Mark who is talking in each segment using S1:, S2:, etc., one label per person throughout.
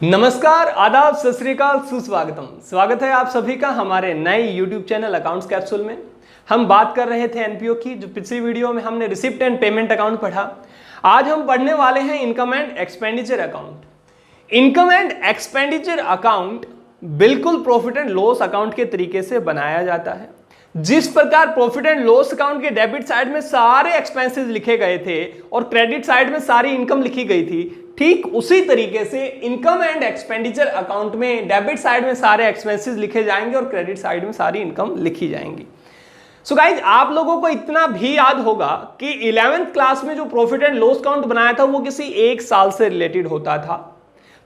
S1: नमस्कार, आदाब, सत श्री अकाल, सुस्वागतम। स्वागत है आप सभी का हमारे नए YouTube चैनल अकाउंट्स कैप्सूल में। हम बात कर रहे थे एनपीओ की। जो पिछली वीडियो में हमने रिसिप्ट एंड पेमेंट अकाउंट पढ़ा, आज हम पढ़ने वाले हैं income and expenditure account. Income and expenditure account बिल्कुल प्रॉफिट एंड लॉस अकाउंट के तरीके से बनाया जाता है। जिस प्रकार प्रॉफिट एंड लॉस अकाउंट के डेबिट साइड में सारे एक्सपेंसेस लिखे गए थे और क्रेडिट साइड में सारी इनकम लिखी गई थी, ठीक उसी तरीके से इनकम एंड एक्सपेंडिचर अकाउंट में डेबिट साइड में सारे एक्सपेंसेस लिखे जाएंगे और क्रेडिट साइड में सारी इनकम लिखी जाएंगी। सो गाइज, आप लोगों को इतना भी याद होगा कि 11th क्लास में जो प्रॉफिट एंड लॉस अकाउंट बनाया था वो किसी एक साल से रिलेटेड होता था।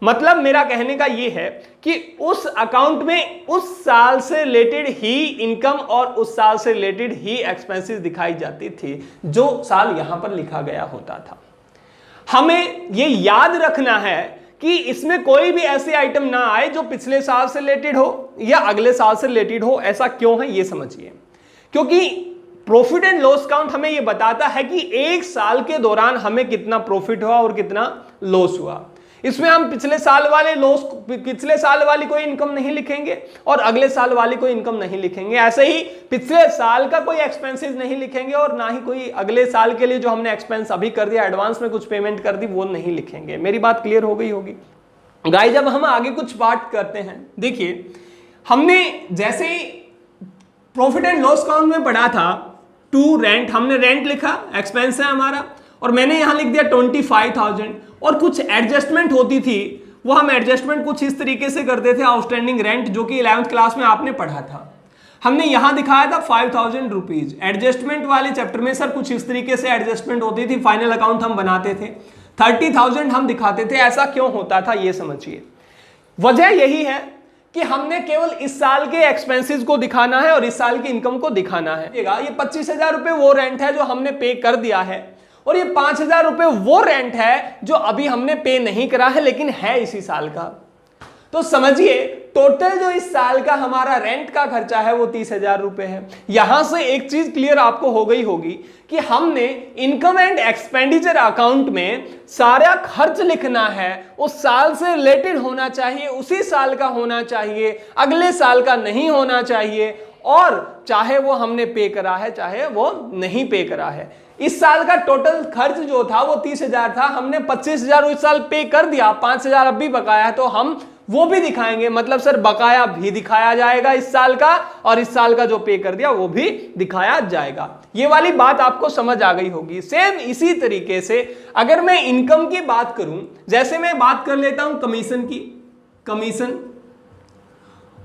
S1: मतलब मेरा कहने का ये है कि उस अकाउंट में उस साल से रिलेटेड ही इनकम और उस साल से रिलेटेड ही एक्सपेंसेस दिखाई जाती थी जो साल यहां पर लिखा गया होता था। हमें ये याद रखना है कि इसमें कोई भी ऐसे आइटम ना आए जो पिछले साल से रिलेटेड हो या अगले साल से रिलेटेड हो। ऐसा क्यों है ये समझिए, क्योंकि प्रॉफिट एंड लॉस अकाउंट हमें ये बताता है कि एक साल के दौरान हमें कितना प्रॉफिट हुआ और कितना लॉस हुआ। इसमें हम पिछले साल वाली कोई इनकम नहीं लिखेंगे और अगले साल वाली कोई इनकम नहीं लिखेंगे। ऐसे ही पिछले साल का कोई एक्सपेंसेस नहीं लिखेंगे और ना ही कोई अगले साल के लिए जो हमने एक्सपेंस अभी कर दिया, एडवांस में कुछ पेमेंट कर दी, वो नहीं लिखेंगे। मेरी बात क्लियर हो गई होगी गाइस। जब हम आगे कुछ बात करते हैं, देखिए हमने जैसे प्रॉफिट एंड लॉस अकाउंट में पढ़ा था टू रेंट, हमने रेंट लिखा, एक्सपेंस है हमारा, और मैंने यहां लिख दिया 25,000 और कुछ एडजस्टमेंट होती थी। वो हम एडजस्टमेंट कुछ इस तरीके से करते थे, आउटस्टैंडिंग रेंट, जो कि 11th क्लास में आपने पढ़ा था। हमने यहां दिखाया था 5,000 रुपीज। एडजस्टमेंट वाले चैप्टर में सर कुछ इस तरीके से एडजस्टमेंट होती थी, फाइनल अकाउंट हम बनाते थे, 30,000 हम दिखाते थे। ऐसा क्यों होता था ये समझिए। वजह यही है कि हमने केवल इस साल के एक्सपेंसेस को दिखाना है और इस साल की इनकम को दिखाना है। ये 25,000 रुपए वो रेंट है जो हमने पे कर दिया है और ये 5,000 रुपए वो रेंट है जो अभी हमने पे नहीं करा है लेकिन है इसी साल का। तो समझिए टोटल जो इस साल का हमारा रेंट का खर्चा है वो 30,000 रुपए है। यहां से एक चीज क्लियर आपको हो गई होगी कि हमने इनकम एंड एक्सपेंडिचर अकाउंट में सारा खर्च लिखना है, उस साल से रिलेटेड होना चाहिए, उसी साल का होना चाहिए, अगले साल का नहीं होना चाहिए, और चाहे वो हमने पे करा है चाहे वो नहीं पे करा है। इस साल का टोटल खर्च जो था वो 30,000 था, हमने 25,000 इस साल पे कर दिया, 5,000 अब भी बकाया है, तो हम वो भी दिखाएंगे। मतलब सर बकाया भी दिखाया जाएगा इस साल का और इस साल का जो पे कर दिया वो भी दिखाया जाएगा। ये वाली बात आपको समझ आ गई होगी। सेम इसी तरीके से अगर मैं इनकम की बात करूं, जैसे मैं बात कर लेता हूं कमीशन की, कमीशन,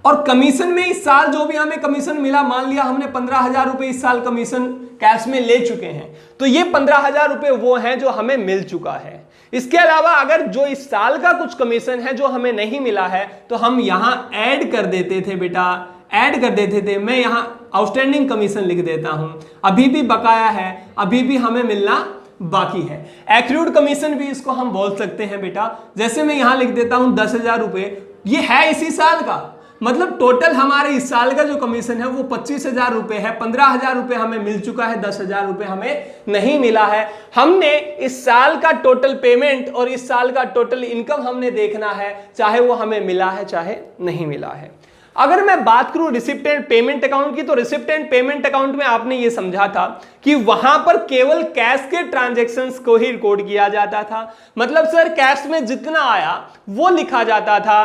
S1: और कमीशन में इस साल जो भी हमें कमीशन मिला, मान लिया हमने 15,000 रुपए इस साल कमीशन कैश में ले चुके हैं, तो ये 15,000 रुपए वो हैं जो हमें मिल चुका है। इसके अलावा अगर जो इस साल का कुछ कमीशन है जो हमें नहीं मिला है तो हम यहां ऐड कर देते थे बेटा, ऐड कर देते थे। मैं यहां आउटस्टैंडिंग कमीशन लिख देता हूं, अभी भी बकाया है, अभी भी हमें मिलना बाकी है। एक्रूड कमीशन भी इसको हम बोल सकते हैं बेटा। जैसे मैं यहां लिख देता हूं 10,000 रुपए, ये है इसी साल का, मतलब टोटल हमारे इस साल का जो कमीशन है वो 25,000 रुपए है। 15,000 रुपए हमें मिल चुका है, 10,000 रुपए हमें नहीं मिला है। हमने इस साल का टोटल पेमेंट और इस साल का टोटल इनकम हमने देखना है, चाहे वो हमें मिला है चाहे नहीं मिला है। अगर मैं बात करूं रिसिप्ट एंड पेमेंट अकाउंट की, तो रिसिप्ट एंड पेमेंट अकाउंट में आपने ये समझा था कि वहां पर केवल कैश के ट्रांजैक्शंस को ही रिकॉर्ड किया जाता था। मतलब सर कैश में जितना आया वो लिखा जाता था।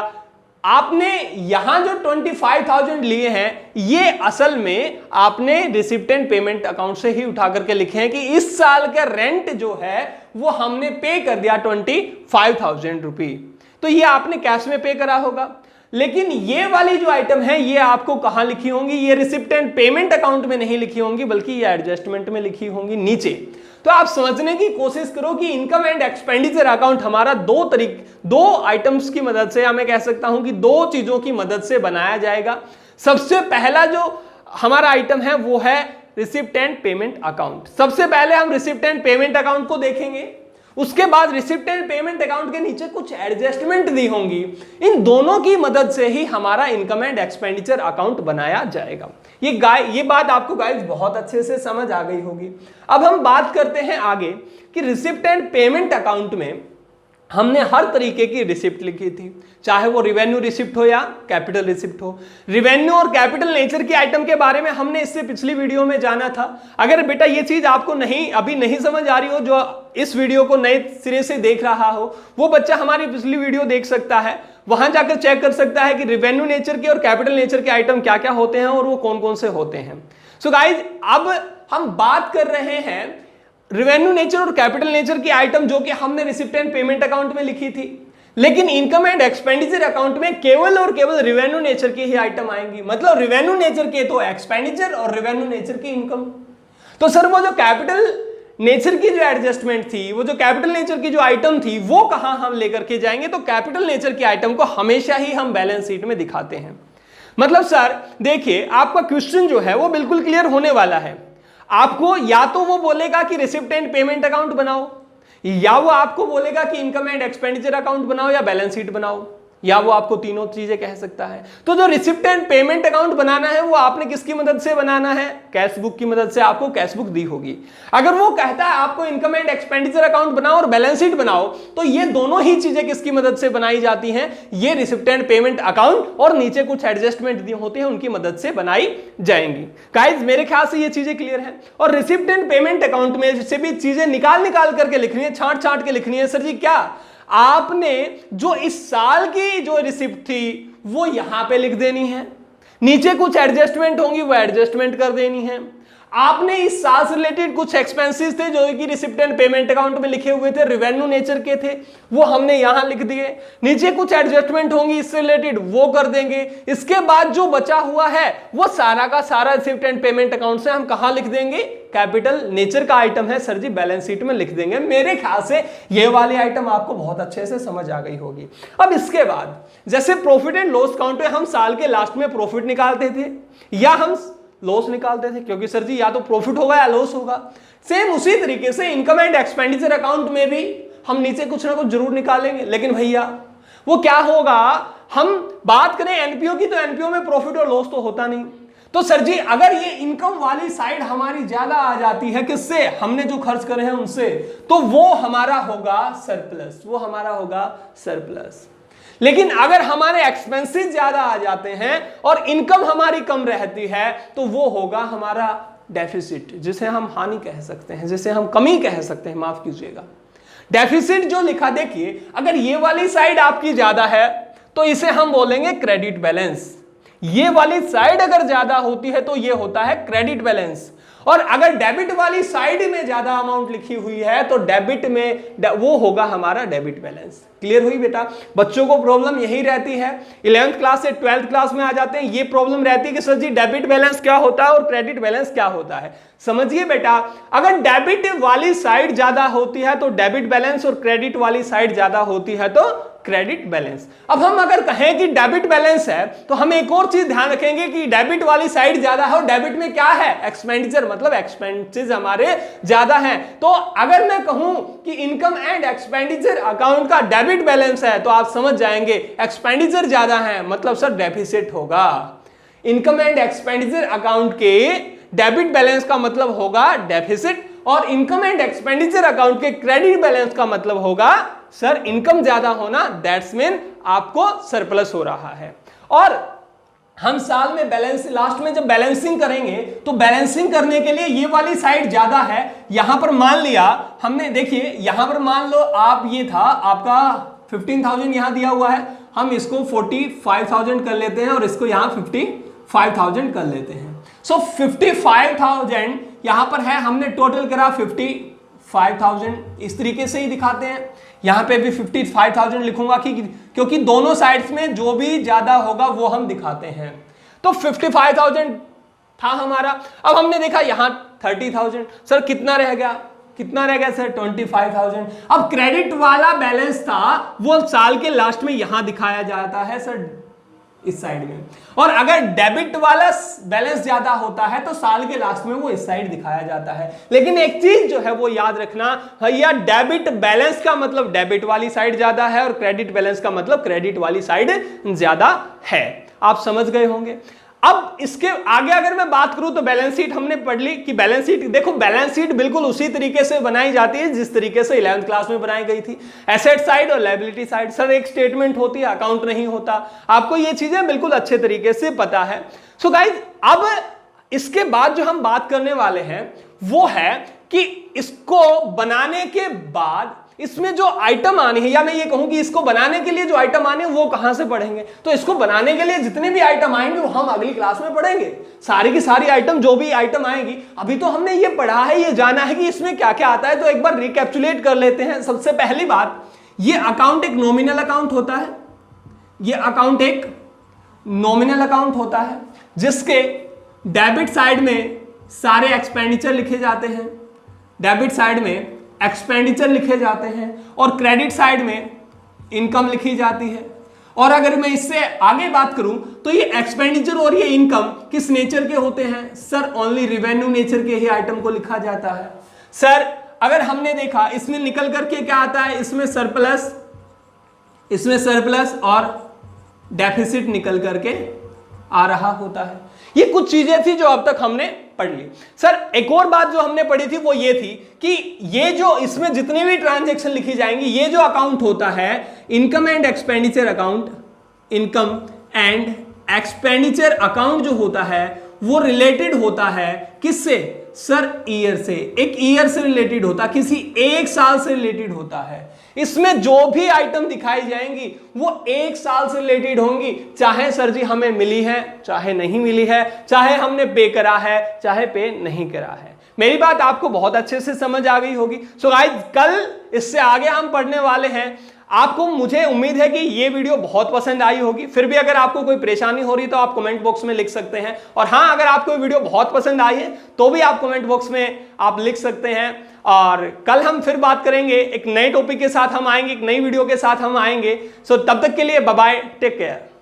S1: आपने यहां जो 25,000 लिए हैं ये असल में आपने रिसिप्ट एंड पेमेंट अकाउंट से ही उठा करके लिखे हैं कि इस साल का रेंट जो है वो हमने पे कर दिया 25,000 रुपए, तो ये आपने कैश में पे करा होगा। लेकिन ये वाली जो आइटम है ये आपको कहां लिखी होंगी, ये रिसिप्ट एंड पेमेंट अकाउंट में नहीं लिखी होंगी बल्कि ये एडजस्टमेंट में लिखी होंगी नीचे। तो आप समझने की कोशिश करो कि इनकम एंड एक्सपेंडिचर अकाउंट हमारा दो आइटम्स की मदद से, या मैं कह सकता हूं कि दो चीजों की मदद से बनाया जाएगा। सबसे पहला जो हमारा आइटम है वो है रिसिप्ट एंड पेमेंट अकाउंट। सबसे पहले हम रिसिप्ट एंड पेमेंट अकाउंट को देखेंगे, उसके बाद रिसिप्ट एंड पेमेंट अकाउंट के नीचे कुछ एडजस्टमेंट दी होंगी। इन दोनों की मदद से ही हमारा इनकम एंड एक्सपेंडिचर अकाउंट बनाया जाएगा। ये बात आपको गाइस बहुत अच्छे से समझ आ गई होगी। अब हम बात करते हैं आगे कि रिसिप्ट एंड पेमेंट अकाउंट में हमने हर तरीके की रिसिप्ट लिखी थी, चाहे वो रिवेन्यू रिसिप्ट हो या कैपिटल रिसिप्ट हो। रिवेन्यू और कैपिटल नेचर के आइटम के बारे में हमने इससे पिछली वीडियो में जाना था। अगर बेटा ये चीज आपको अभी नहीं समझ आ रही हो, जो इस वीडियो को नए सिरे से देख रहा हो, वो बच्चा हमारी पिछली वीडियो देख सकता है, वहां जाकर चेक कर सकता है कि रिवेन्यू नेचर के और कैपिटल नेचर के आइटम क्या क्या होते हैं और वो कौन कौन से होते हैं। सो गाइज, अब हम बात कर रहे हैं रिवेन्यू नेचर और कैपिटल नेचर की आइटम जो कि हमने रिसिप्ट एंड पेमेंट अकाउंट में लिखी थी, लेकिन इनकम एंड एक्सपेंडिचर अकाउंट में केवल और केवल रिवेन्यू नेचर की ही आइटम आएंगी। मतलब रिवेन्यू नेचर के तो एक्सपेंडिचर और रिवेन्यू नेचर की इनकम। तो सर वो जो कैपिटल नेचर की जो एडजस्टमेंट थी, वो जो कैपिटल नेचर की जो आइटम थी, वो कहां हम लेकर के जाएंगे? तो कैपिटल नेचर की आइटम को हमेशा ही हम बैलेंस शीट में दिखाते हैं। मतलब सर देखिए, आपका क्वेश्चन जो है वो बिल्कुल क्लियर होने वाला है। आपको या तो वो बोलेगा कि रिसिप्ट एंड पेमेंट अकाउंट बनाओ, या वो आपको बोलेगा कि इनकम एंड एक्सपेंडिचर अकाउंट बनाओ या बैलेंस शीट बनाओ, या वो आपको तीनों चीजें कह सकता है। तो जो रिसिप्ट एंड पेमेंट अकाउंट बनाना है वो आपने किसकी मदद से बनाना है? कैश बुक की मदद से। आपको कैश बुक दी होगी। अगर वो कहता है आपको इनकम एंड एक्सपेंडिचर अकाउंट बनाओ और बैलेंस शीट बनाओ, तो ये दोनों ही चीजें किसकी मदद से बनाई जाती हैं? ये रिसिप्ट एंड पेमेंट अकाउंट और नीचे कुछ एडजस्टमेंट होते हैं उनकी मदद से बनाई जाएंगी। गाइस मेरे ख्याल से ये चीजें क्लियर हैं। और रिसिप्ट एंड पेमेंट अकाउंट में से भी चीजें निकाल करके लिखनी है, छांट के लिखनी है। सर जी क्या आपने जो इस साल की जो रिसिप्ट थी वो यहां पे लिख देनी है, नीचे कुछ एडजस्टमेंट होंगी वो एडजस्टमेंट कर देनी है। आपने इस साल से रिलेटेड कुछ एक्सपेंसेस थे जो कि रिसिप्ट एंड पेमेंट अकाउंट में लिखे हुए थे, रेवेन्यू नेचर के थे, वो हमने यहां लिख दिए। नीचे कुछ एडजस्टमेंट होंगी इससे रिलेटेड, वो कर देंगे। इसके बाद जो बचा हुआ है वो सारा का सारा रिसिप्ट एंड पेमेंट अकाउंट से हम कहां लिख देंगे? कैपिटल नेचर का आइटम है सर जी, बैलेंस शीट में लिख देंगे। मेरे ख्याल से ये वाली आइटम आपको बहुत अच्छे से समझ आ गई होगी। अब इसके बाद जैसे प्रॉफिट एंड लॉस अकाउंट में हम साल के लास्ट में प्रॉफिट निकालते थे या हम लॉस निकालते थे, क्योंकि सर जी या तो प्रॉफिट होगा या लॉस होगा। सेम उसी तरीके से इनकम एंड एक्सपेंडिचर अकाउंट में भी हम नीचे कुछ ना कुछ जरूर निकालेंगे। लेकिन भैया वो क्या होगा? हम बात करें एनपीओ की, तो एनपीओ में प्रॉफिट और लॉस तो होता नहीं। तो सर जी अगर ये इनकम वाली साइड हमारी ज्यादा आ जाती है किससे? हमने जो खर्च करे हैं उनसे, तो वो हमारा होगा सरप्लस, वो हमारा होगा सरप्लस। लेकिन अगर हमारे एक्सपेंसेस ज्यादा आ जाते हैं और इनकम हमारी कम रहती है, तो वो होगा हमारा डेफिसिट, जिसे हम हानि कह सकते हैं, जिसे हम कमी कह सकते हैं, माफ कीजिएगा। डेफिसिट जो लिखा, देखिए अगर ये वाली साइड आपकी ज्यादा है तो इसे हम बोलेंगे क्रेडिट बैलेंस। ये वाली साइड अगर ज्यादा होती है तो ये होता है क्रेडिट बैलेंस। और अगर डेबिट वाली साइड में ज्यादा अमाउंट लिखी हुई है तो डेबिट में वो होगा हमारा डेबिट बैलेंस। क्लियर हुई बेटा? बच्चों को प्रॉब्लम यही रहती है, 11th क्लास से 12th क्लास में आ जाते हैं, ये प्रॉब्लम रहती है कि सर जी डेबिट बैलेंस क्या होता है और क्रेडिट बैलेंस क्या होता है। समझिए बेटा, अगर डेबिट वाली साइड ज्यादा होती है तो डेबिट बैलेंस और क्रेडिट वाली साइड ज्यादा होती है तो क्रेडिट बैलेंस। अब हम अगर कहें कि डेबिट बैलेंस है तो हम एक और चीज ध्यान रखेंगे कि डेबिट वाली साइड ज्यादा है और डेबिट में क्या है? एक्सपेंडिचर, मतलब एक्सपेंसेस हमारे ज्यादा हैं। तो अगर मैं कहूं कि इनकम एंड एक्सपेंडिचर अकाउंट का डेबिट बैलेंस है तो आप समझ जाएंगे एक्सपेंडिचर ज्यादा है, मतलब सर डेफिसिट होगा। इनकम एंड एक्सपेंडिचर अकाउंट के डेबिट बैलेंस का मतलब होगा डेफिसिट, और इनकम एंड एक्सपेंडिचर अकाउंट के क्रेडिट बैलेंस का मतलब होगा सर इनकम ज्यादा होना, दैट्स मीन आपको सरप्लस हो रहा है। और हम साल में बैलेंस लास्ट में जब बैलेंसिंग करेंगे तो बैलेंसिंग करने के लिए ये वाली साइड ज्यादा है। यहां पर मान लिया हमने, देखिए यहां पर मान लो आप, ये था आपका 15,000 यहां दिया हुआ है, हम इसको 45,000 कर लेते हैं और इसको यहां 55,000 कर लेते हैं। सो 55,000 यहां पर है, हमने टोटल करा 55,000, इस तरीके से ही दिखाते हैं। यहां पे भी 55,000 लिखूंगा क्योंकि दोनों साइड्स में जो भी ज्यादा होगा वो हम दिखाते हैं। तो 55,000 था हमारा। अब हमने देखा यहां 30,000, सर कितना रह गया? कितना रह गया सर? 25,000। अब क्रेडिट वाला बैलेंस था वो साल के लास्ट में यहां दिखाया जाता है सर, इस साइड में। और अगर डेबिट वाला बैलेंस ज्यादा होता है तो साल के लास्ट में वो इस साइड दिखाया जाता है। लेकिन एक चीज जो है वो याद रखना भैया, डेबिट बैलेंस का मतलब डेबिट वाली साइड ज्यादा है और क्रेडिट बैलेंस का मतलब क्रेडिट वाली साइड ज्यादा है। आप समझ गए होंगे। अब इसके आगे अगर मैं बात करूं तो बैलेंस शीट हमने पढ़ ली कि बैलेंस शीट, देखो बैलेंस शीट बिल्कुल उसी तरीके से बनाई जाती है जिस तरीके से 11th क्लास में बनाई गई थी। एसेट साइड और लायबिलिटी साइड, सर एक स्टेटमेंट होती है, अकाउंट नहीं होता, आपको ये चीजें बिल्कुल अच्छे तरीके से पता है। सो गाइज अब इसके बाद जो हम बात करने वाले हैं वो है कि इसको बनाने के बाद इसमें जो आइटम आने हैं, या मैं ये कहूं कि इसको बनाने के लिए जो आइटम आने हैं वो कहां से पढ़ेंगे। तो इसको बनाने के लिए जितने भी आइटम आएंगे वो हम अगली क्लास में पढ़ेंगे, सारी की सारी आइटम जो भी आइटम आएंगी। अभी तो हमने ये पढ़ा है, ये जाना है कि इसमें क्या क्या आता है, तो एक बार रिकैप्चुलेट कर लेते हैं। सबसे पहली बात, ये अकाउंट एक नॉमिनल अकाउंट होता है, ये अकाउंट एक नॉमिनल अकाउंट होता है जिसके डेबिट साइड में सारे एक्सपेंडिचर लिखे जाते हैं, डेबिट साइड में एक्सपेंडिचर लिखे जाते हैं और क्रेडिट साइड में इनकम लिखी जाती है। और अगर मैं इससे आगे बात करूं तो ये एक्सपेंडिचर और ये इनकम किस नेचर के होते हैं, सर ओनली रिवेन्यू नेचर के ही आइटम को लिखा जाता है। सर अगर हमने देखा इसमें निकल करके क्या आता है, इसमें सरप्लस और डेफिसिट निकल करके आ रहा होता है। ये कुछ चीजें थी जो अब तक हमने पढ़ ली। सर एक और बात जो हमने पढ़ी थी वो ये थी कि ये जो इसमें जितनी भी ट्रांजैक्शन लिखी जाएंगी, ये जो अकाउंट होता है income and expenditure account, income and expenditure account जो होता है वो रिलेटेड होता है किससे, सर ईयर से, एक ईयर से रिलेटेड होता, किसी एक साल से रिलेटेड होता है। इसमें जो भी आइटम दिखाई जाएंगी वो एक साल से रिलेटेड होंगी, चाहे सर जी हमें मिली है चाहे नहीं मिली है, चाहे हमने पे करा है चाहे पे नहीं करा है। मेरी बात आपको बहुत अच्छे से समझ आ गई होगी। सो गाइस कल इससे आगे हम पढ़ने वाले हैं। आपको, मुझे उम्मीद है कि ये वीडियो बहुत पसंद आई होगी। फिर भी अगर आपको कोई परेशानी हो रही तो आप कमेंट बॉक्स में लिख सकते हैं। और हाँ, अगर आपको ये वीडियो बहुत पसंद आई है तो भी आप कमेंट बॉक्स में आप लिख सकते हैं। और कल हम फिर बात करेंगे, एक नए टॉपिक के साथ हम आएंगे, एक नई वीडियो के साथ हम आएंगे। सो तब तक के लिए बाय बाय, टेक केयर।